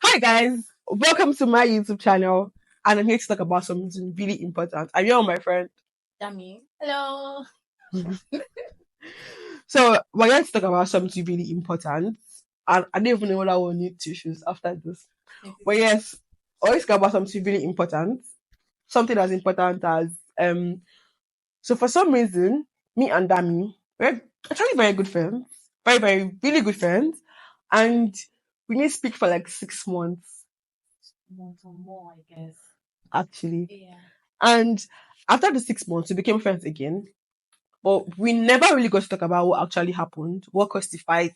Hi guys, welcome to my YouTube channel, and I'm here to talk about something really important. I'm here with my friend. Dami. Hello. So we're here to talk about something really important, and I don't even know what I will need tissues after this. But yes, always talk about something really important, something as important as So for some reason, me and Dami, we're actually very good friends, really good friends, and we didn't speak for like 6 months Months or more, I guess. actually. Yeah. And after the 6 months, we became friends again. But we never really got to talk about what actually happened, what caused the fight,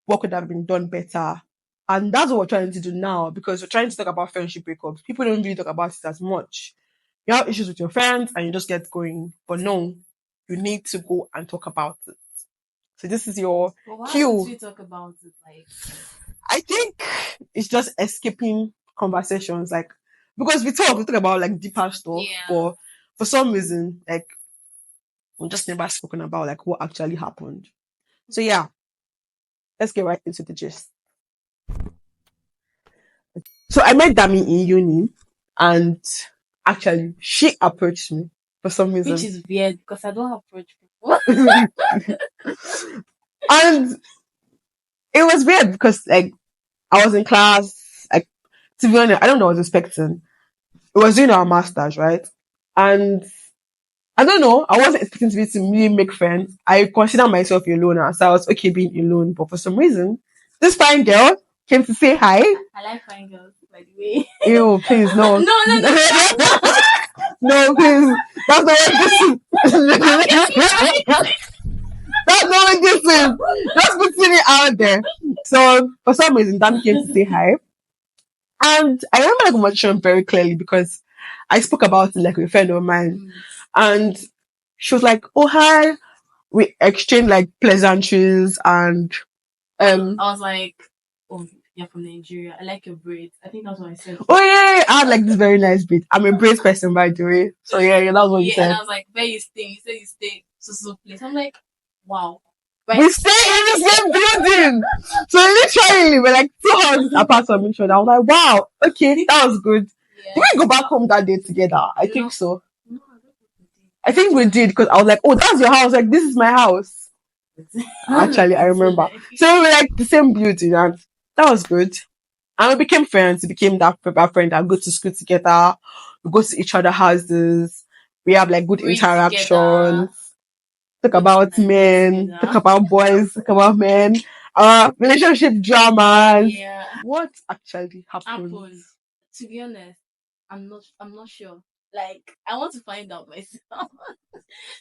what could have been done better. And that's what we're trying to do now because we're trying to talk about friendship breakups. People don't really talk about it as much. You have issues with your friends and you just get going. But no, you need to go and talk about it. So this is your But why don't cue. we talk about it? I think it's just escaping conversations, like because we talk about like deeper stuff, Yeah. but for some reason, like we just never spoken about like what actually happened. So yeah, let's get right into the gist. So I met Dami in uni, and actually she approached me for some Which reason, is weird because I don't approach people. and it was weird because like I was in class, like to be honest, I don't know what I was expecting. It was doing our masters, right? And I don't know. I wasn't expecting to be to really make friends. I consider myself a loner, so I was okay being alone. But for some reason, this fine girl came to say hi. I like fine girls, by the way. Ew, please No, no. no, no, no. No, please. That's not what this is. That's not what this is. Just putting it out there. So for some reason, Dan came to say hi. And I remember the conversation very clearly because I spoke about it like with a friend of mine. And she was like, oh, hi. We exchanged like pleasantries and I was like, oh, you're from Nigeria. I like your braids. I think that's what I said. oh yeah, I had like this very nice bit. I'm a brave person by the way. So yeah, that's what you Yeah, and said. I was like, where you stay? You said you stay so place. I'm like, wow. We stay in the same building. So literally we're like 2 houses apart from each other. I was like, wow, okay, that was good. Yeah. Did we go back home that day together? I No. think so. No, I don't think we did. I think we did because I was like, oh, that's your house. Like, this is my house. Actually, I remember. So we were like the same building and that was good. And we became friends. We became that friend that go to school together. We go to each other's houses. We have like good Read interactions. together. Talk Go to about men. together. Talk about boys. Talk about men. Relationship dramas. Yeah. What actually happened? Happened. To be honest, I'm not sure. Like I want to find out myself.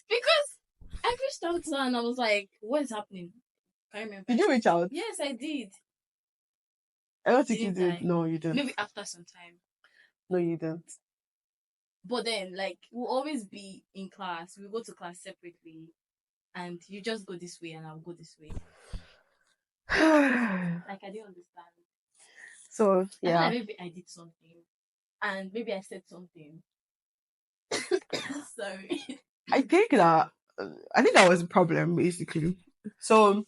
Because I reached out to her and I was like, what is happening? Can you remember? Did you reach out? Yes, I did. I don't think you Didn't did. I? No, you didn't. Maybe after some time. No, you didn't. But then like we'll always be in class. We go to class separately and you just go this way and I'll go this way. Like I didn't understand. So I feel yeah. like maybe I did something. And maybe I said something. Sorry. I think that was the problem basically. So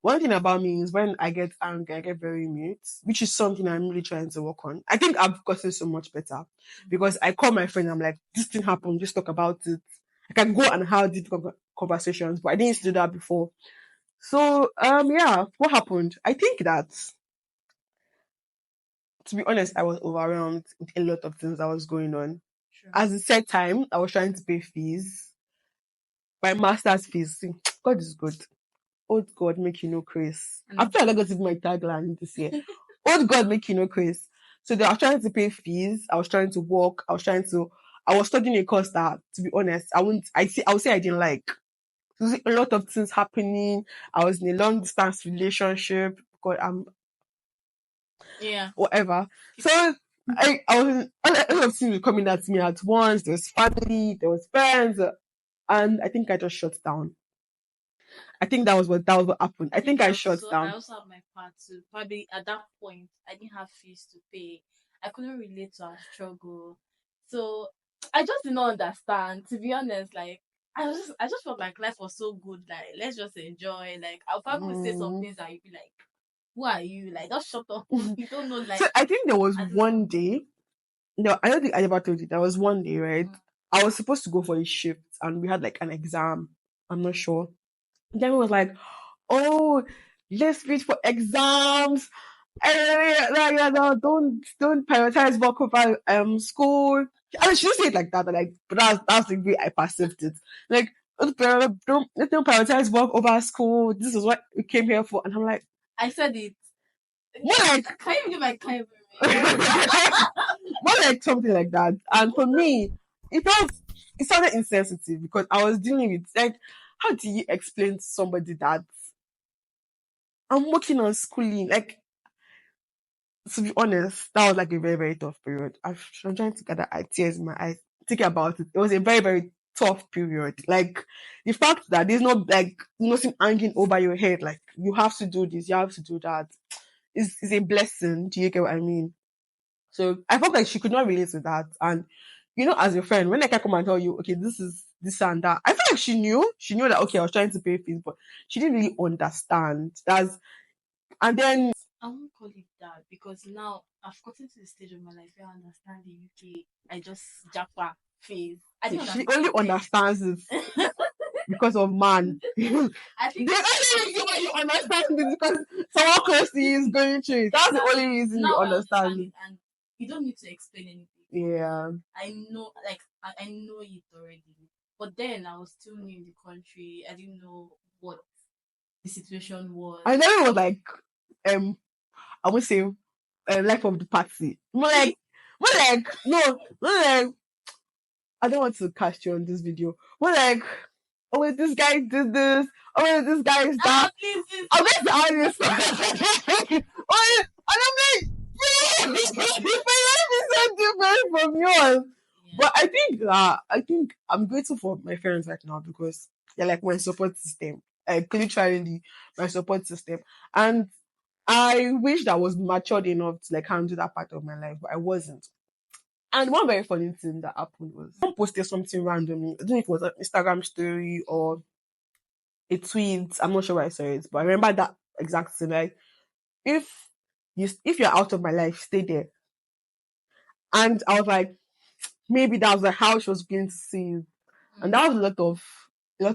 one thing about me is when I get angry, I get very mute, which is something I'm really trying to work on. I think I've gotten so much better because I call my friend. I'm like, this thing happened. Just talk about it. I can go and have deep conversations, but I didn't used to do that before. So yeah, what happened? I think that to be honest, I was overwhelmed with a lot of things that was going on. Sure. As the said time, I was trying to pay fees. My master's fees. See, God is good. Old God make you no craze. I feel like that's my tagline this year. Old God make you no craze. So they were trying to pay fees. I was trying to work. I was studying a course that, to be honest, I would say I didn't like. There was a lot of things happening. I was in a long distance relationship. God, whatever. So I was a lot of things were coming at me at once. There was family, there was friends, and I think I just shut down. I think that was what happened. I think I shut down. I also have my part too. Probably at that point, I didn't have fees to pay. I couldn't relate to our struggle, so I just did not understand. To be honest, like I just felt like life was so good. Like let's just enjoy. Like I'll probably say some things that you'd be like, who are you? Like, just shut up. You don't know, like. So I think there was I don't one know. day. No, I don't think I ever told you. There was one day, right? Mm. I was supposed to go for a shift, and we had like an exam. I'm not sure. Then we was like, "Oh, let's read for exams. No, don't prioritize work over school." I mean, she didn't say it like that, but like, but that's the way I perceived it. Like, don't prioritize work over school. This is what we came here for, and I'm like, I said it. more like, Can you believe I can't more like something like that. And for me, it sounded insensitive because I was dealing with like, how do you explain to somebody that I'm working on schooling? Like, to be honest, that was like a very, very tough period. I'm trying to gather tears in my eyes thinking about it. It was a very, very tough period. Like the fact that there's no like nothing hanging over your head, like you have to do this, you have to do that, is a blessing. Do you get what I mean? So I felt like she could not relate to that. And you know, as your friend, when I can come and tell you, okay, this is this and that, I feel like she knew that okay, I was trying to pay fees, but she didn't really understand. And then I won't call it that because now I've gotten to the stage of my life where I understand the UK. I just japa phase. I didn't she understand only it then. understands it because of man. The I think only reason why you understand it because someone close to you is going through it. That's the only reason you now I understand understand it. it, and you don't need to explain anything. Yeah. I know, like I know it already. But then I was still new in the country. I didn't know what the situation was. I never was like I would say life of the party. More like I don't want to cast you on this video. More like oh this guy did this, oh this guy is that. Please, please. I'm going to honest. Oh, and I'm like, my life is so different from yours. Yeah. But I think I'm grateful for my parents right now because they're like my support system. Like literally my support system. And I wish that I was matured enough to like handle that part of my life, but I wasn't. And one very funny thing that happened was someone posted something randomly. I don't know if it was an Instagram story or a tweet. I'm not sure where I saw it, but I remember that exact thing. Like if if you're out of my life, stay there. And I was like, maybe that was like how she was going to see it. And that was a lot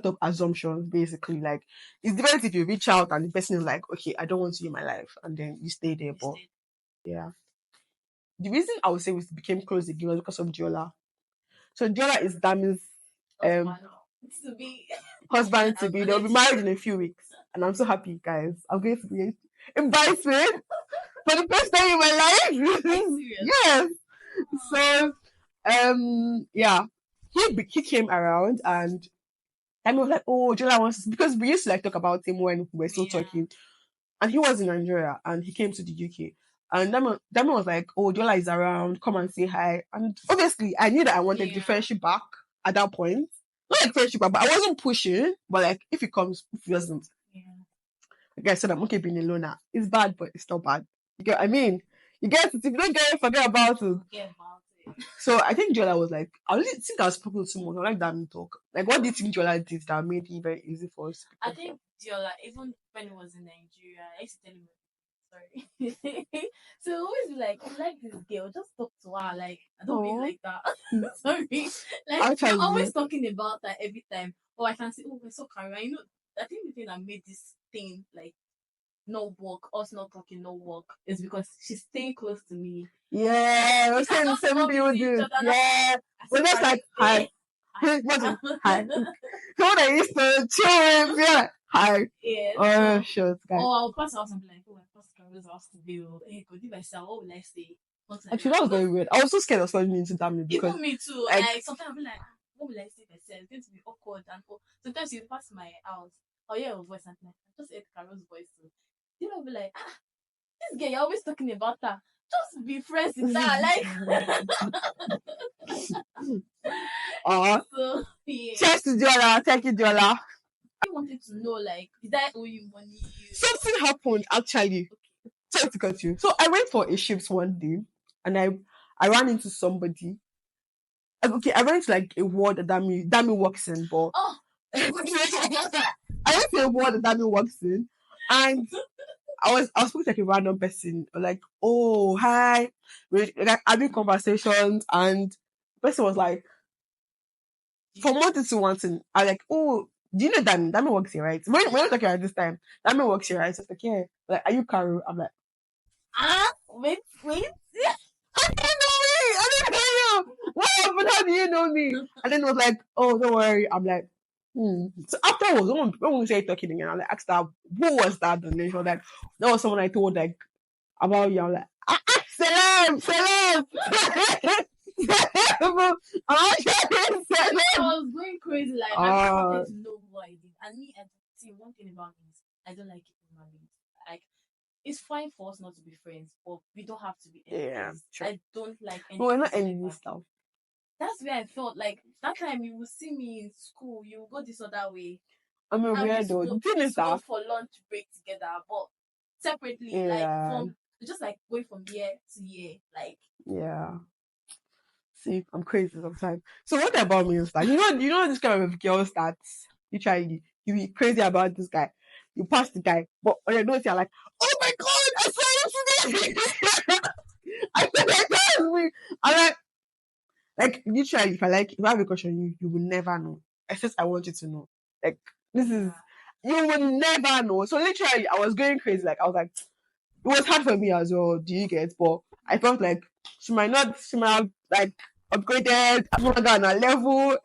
of assumptions basically. Like it's different if you reach out and the person is like, okay, I don't want you in my life, and then you stay there. But yeah. The reason I would say we became close again was because of Diola. So Diola is Dami's to be husband to be. They'll be married in a few weeks. And I'm so happy, guys. I'm going to be invited for the first time in my life. Yes. So yeah. He came around and I was like, oh, Diola wants to, because we used to like talk about him when we were still talking. And he was in Nigeria and he came to the UK. And Dami was like, oh, Diola is around, come and say hi. And obviously, I knew that I wanted the friendship back at that point. Not like friendship back, but I wasn't pushing. But like, if he comes, if he doesn't. Like I said, I'm okay being a loner. It's bad, but it's not bad. You get what I mean? You get it. If you don't get it, forget about it. So I think Diola was like, I really think I was spoken too much. I like Dami talk. Like, what do you think Diola did that made it very easy for us? I think Diola, even when he was in Nigeria, I used to tell him, sorry. So always be like, I like this girl, just talk to her. Like, I don't mean like that. Sorry. Like, you're always talking about her every time. Or I can say, oh, we're so career. You know, I think the thing that made this thing, like, no work, us not talking, no work, is because she's staying close to me. Yeah, we're staying in the same building. Yeah. We're just like, hi. Hi. So they used to chill with, yeah. Hi. Yeah. Oh, shit, guys. Or I'll pass out something like, oh, I passed Carol's house today. Hey, could you myself? What will I say? Actually, that was very weird. I was so scared of falling into Dami because even me too. Like sometimes I'll be like, what will I say myself? It's going to be awkward and sometimes you pass my house. Oh yeah, your voice and like, I just heard Carol's voice too. You know, be like, this girl, you're always talking about her. Just be friends with her, like. So yeah. Cheers to Diola. Thank you, Diola. I wanted to know, like, did I owe you money? Something happened actually. Sorry to cut you. So I went for a shift one day, and I ran into somebody. Okay, I went to like a ward that Dami works in, but I went to a ward that Dami works in, and I was speaking to like a random person, like, oh hi, we like having conversations, and the person was like, from one thing to one thing, I was like, oh, do you know Dami? Dami works here, right? When we're talking at this time, Dami works here, right? So it's like, yeah, like, are you Carol? I'm like, wait. how do you know me? I didn't know you. What happened? How do you know me? And then it was like, oh, don't worry. I'm like, So afterwards, when we started talking again, I like asked her, who was that? And then she was like, that was someone I told like about you. I'm like, celeb. I was going crazy, like I wanted to know who I did. And me, and see, one thing about me is I don't like human beings. Like, it's fine for us not to be friends, but we don't have to be enemies. Yeah, sure. I don't like enemies. No, we're not enemies stuff. That's where I felt like that time you will see me in school, you will go this other way. I'm a weirdo. The thing is that go for lunch break together, but separately, like from just like going from year to year, like See, I'm crazy sometimes. So what about me is that you know this kind of girls that you be crazy about this guy, you pass the guy, but when you don't, you're like, oh my god, I saw you today. I said that was me. I'm like literally, if I have a question, you will never know. Except I want you to know. Like this is you will never know. So literally, I was going crazy. Like I was like, it was hard for me as well. Do you get? But I felt like she might have like upgraded. I'm not on a level.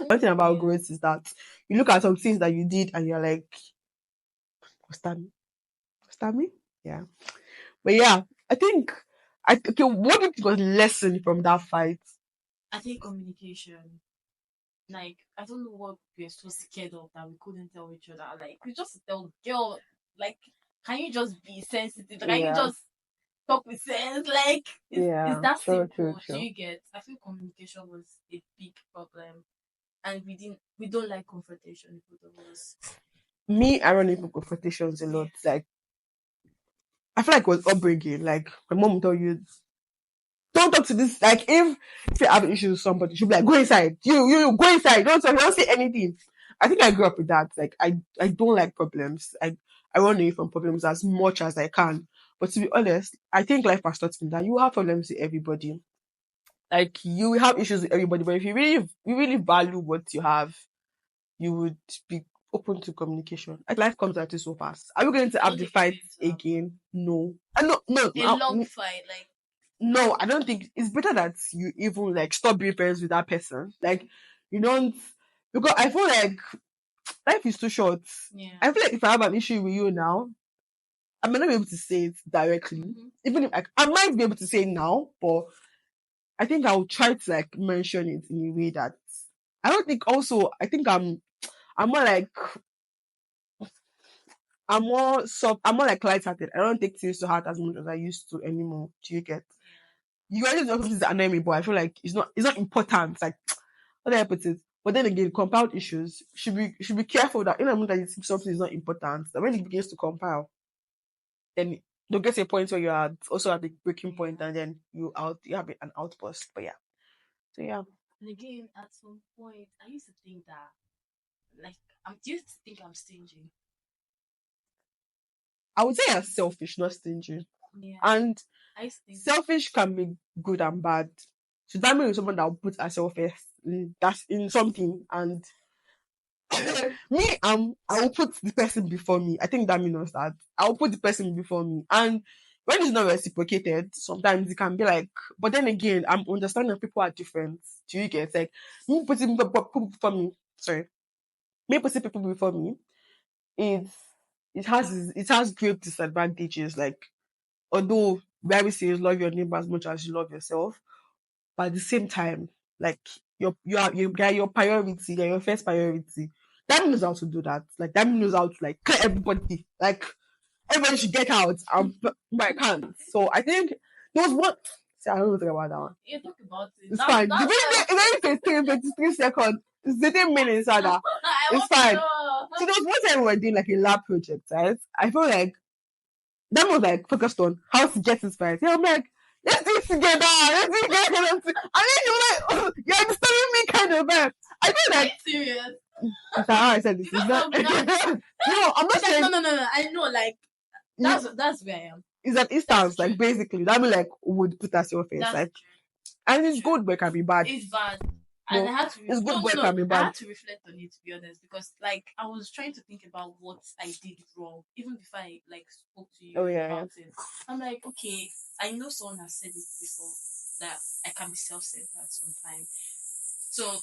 One thing about growth is that you look at some things that you did and you're like, what's that me? Yeah. But yeah, I think okay, what do you think was lesson from that fight? I think communication. Like, I don't know what we're so scared of that we couldn't tell each other. Like, we just tell girl, like, can you just be sensitive? Can you just talk with sense? Like, it's that simple. Do you get? I feel communication was a big problem, and we don't like confrontation. Both of us. Me, I run into confrontations a lot. Like, I feel like it was upbringing. Like, my mom would tell you, don't talk to this. Like, if you have issues with somebody, she'll be like, go inside. You go inside. Don't say anything. I think I grew up with that. Like, I don't like problems. I run away from problems as much as I can. But to be honest, I think life has taught me that you have problems with everybody. Like, you will have issues with everybody, but if you really value what you have, you would be open to communication. Like, life comes at you so fast. Are we going to have the fight again? No. No. A long fight, like. No, I don't think it's better that you even like stop being friends with that person. Like, you don't, because I feel like life is too short. Yeah. I feel like if I have an issue with you now, I might not be able to say it directly. Mm-hmm. Even if I might be able to say it now, but I think I'll try to like mention it in a way that I don't think. Also, I think I'm more like I'm more like lighthearted. I don't take things to heart as much as I used to anymore. Do you get? You guys know something that annoy me, but I feel like it's not important. Like, what do I put it? But then again, compound issues should be careful that in a moment that you think something is not important, that when it begins to compile, then you'll get to a point where you are also at the breaking point, and then you have an outburst. But yeah, so yeah. And again, at some point, I used to think that, like, do you think I'm stingy? I would say I'm selfish, not stingy. Yeah. And selfish can be good and bad. So that means someone that will put herself first that's in something, and me, I will put the person before me. I think that means that I will put the person before me. And when it's not reciprocated, sometimes it can be like, but then again, I'm understanding people are different. Do you get? Like, me putting people before me, me putting people before me, it has great disadvantages. Like, although Bible says love your neighbor as much as you love yourself, but at the same time, like you're your priority, you're your first priority. That knows how to do that. Like, that knows how to like clear everybody. Like, everybody should get out. But I can't. So I think there was one. See, I don't know about that one. You talk about it. It's fine. It's only 23 seconds. It's 13 minutes, Ada. It's fine. So there was one time we were doing like a lab project, right? I feel like that was like focused on how to get inspired. Yeah, I'm like, let's do it together. And then you're like, oh, you're understanding me kind of bad. I feel like, serious? That's how I said this. It's not. No, I'm not saying. No. I know, like that's where I am. It's an instance, like basically that mean like would put us your face, That's like, true. and it's good, but it can be bad. It's bad. No, And I had to it's good, but it can be I bad. had to reflect on it, to be honest, because like I was trying to think about what I did wrong even before I like spoke to you about it. I'm like, okay, I know someone has said it before that I can be self-centered sometimes. So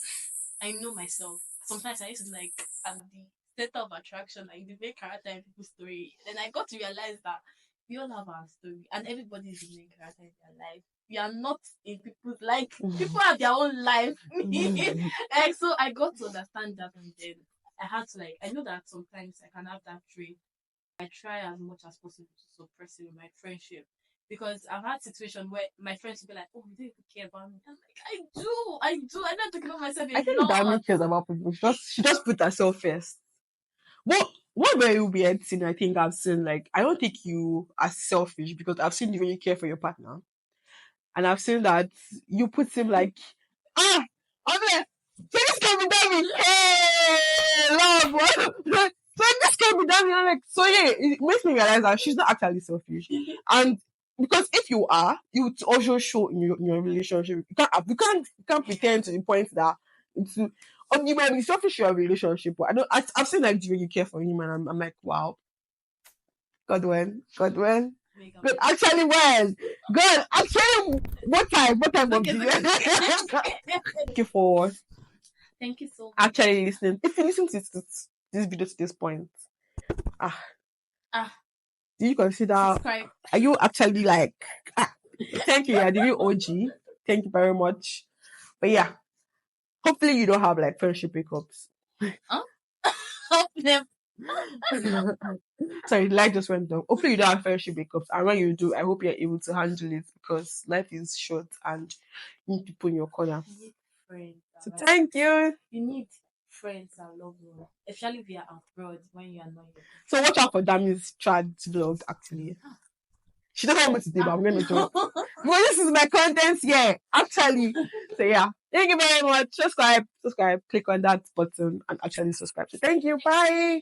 I know myself. Sometimes I used to like I'm the center of attraction, like the main character in people's story. Then I got to realize that we all have our story and everybody is the main character in their life. We are not in people's, like people have their own life. Like, so I got to understand that, and then I had to like I know that sometimes I can have that trait. I try as much as possible to suppress it in my friendship. Because I've had situations where my friends will be like, "Oh, you don't even care about me." I'm like, I do. I'm not talking about myself a I think lot. Dami cares about people. She just put herself first. What very weird thing I think I've seen, like, I don't think you are selfish because I've seen you really care for your partner. And I've seen that you put him like, I'm like, this can be done. Hey, love, what? So this can be done. I'm like, so yeah, it makes me realize that she's not actually selfish. And because if you are, you would also show in your relationship. You can't pretend to the point that you might be selfish in your relationship, but I've seen like you care for him, and I'm like, wow, God when. Good, actually when. God, actually, what time of the year? Thank you so much. Actually listening. If you listen to this video to this point, do you consider, subscribe. Are you actually like, thank you, yeah, the real OG. Thank you very much. But yeah, hopefully you don't have like friendship breakups. Sorry, the light just went down. Hopefully you don't have friendship breakups, and when you do, I hope you're able to handle it because life is short and you need people in your corner. You need friends. So thank you. You need friends and loved ones, especially if you're abroad when you are not here. So watch out for Dami's trad vlog. Actually, she doesn't want me to do, but I'm going to do it. Well, this is my content here, actually. So yeah, thank you very much. Subscribe, click on that button and actually subscribe. So thank you. Bye.